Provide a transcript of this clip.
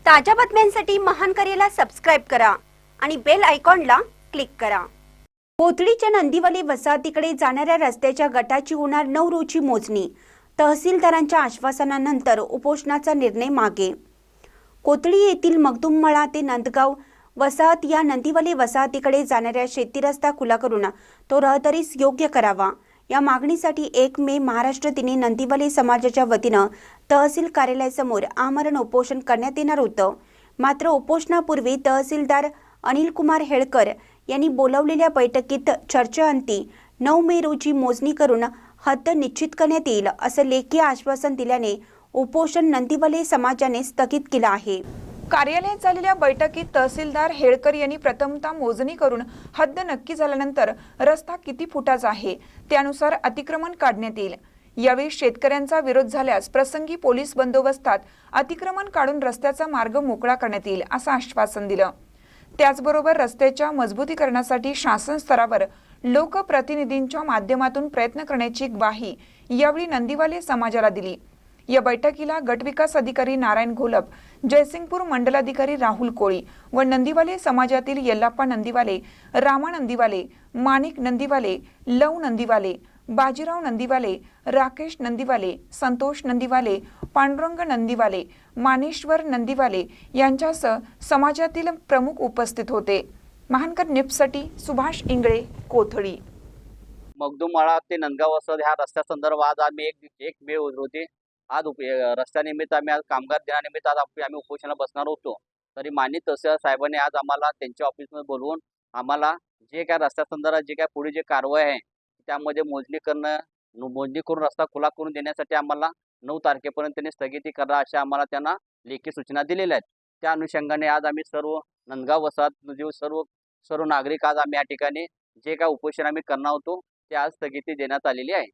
ताज्या बातम्यांसाठी महान करेला सबस्क्राइब करा आणि बेल आयकॉनला क्लिक करा। कोथळीच्या नंदीवाली वसाहतीकडे जाणाऱ्या रस्त्याच्या गटाची होणार 9 रोजी मोजणी। तहसीलदारांच्या आश्वासनानंतर उपोषणाचा निर्णय मागे। कोथळी येथील मगदुममळा ते नंदगाव वसाहत या नंदीवाली वसाहतीकडे जाणाऱ्या शेती रस्ता खुला करून तो रहदारीस योग्य करावा या मागणीसाठी 1 मे महाराष्ट्र दिनी नंदीवाली समाजाच्या वतीनं तहसील कार्यालयासमोर आमरण उपोषण करण्यात येणार होतं। मात्र उपोषणापूर्वी तहसीलदार अनिल कुमार हेळकर यांनी बोलावलेल्या बैठकीत चर्चेअंती 9 मे रोजी मोजणी करून हद्द निश्चित करण्यात येईल असं लेखी आश्वासन दिल्याने उपोषण नंदीवाली समाजाने स्थगित केलं आहे। कार्यालयात झालेल्या बैठकीत तहसीलदार हेळकर यांनी प्रथमतः मोजणी करून हद्द नक्की झाल्यानंतर रस्ता किती फुटाचा आहे त्यानुसार अतिक्रमण काढण्यात येईल। यावेळी शेतकऱ्यांचा विरोध झाल्यास प्रसंगी पोलीस बंदोबस्तात अतिक्रमण काढून रस्त्याचा मार्ग मोकळा करण्यात येईल असं आश्वासन दिलं। त्याचबरोबर रस्त्याच्या मजबूतीकरणासाठी शासन स्तरावर लोकप्रतिनिधींच्या माध्यमातून प्रयत्न करण्याची ग्वाही यावेळी नंदीवाले समाजाला दिली। या बैठकीला गटविकास अधिकारी नारायण घोलप, जयसिंगपूर मंडलाधिकारी राहुल कोळी व नंदीवाले समाजातील यल्लाप्पा नंदीवाले, रामा नंदीवाले, माणिक नंदीवाले, लव नंदीवाले, बाजीराव नंदीवाले, राकेश नंदीवाले, संतोष नंदीवाले, पांडुरंग नंदीवाले, मानेश्वर नंदीवाले यांच्यासह समाजातील प्रमुख उपस्थित होते। महानकर न्यूजसाठी सुभाष इंगळे, कोथळी। मगदुममळा ते नंदगाव वसाहत ह्या रस्त्यासंदर्भात आम्ही एक मे होते। आज रस्त्यानिमित्त आम्ही आज कामगार दिनानिमित्त आज आम्ही उपोषणाला बसणार होतो। तरी माननीय तहसीलदार साहेबांनी आज आम्हाला त्यांच्या ऑफिसमध्ये बोलवून आम्हाला जे काय रस्त्यासंदर्भात जे काय पुढे जे कारवाई आहे त्यामध्ये मोजणी करून रस्ता खुला करून देण्यासाठी आम्हाला 9 तारखेपर्यंत त्यांनी स्थगिती करा अशा आम्हाला त्यांना लेखी सूचना दिलेल्या आहेत। त्या अनुषंगाने आज आम्ही सर्व नंदगाव वसाहत सर्व नागरिक आज आम्ही या ठिकाणी जे काय उपोषण आम्ही करणार होतो ते आज स्थगिती देण्यात आलेली आहे।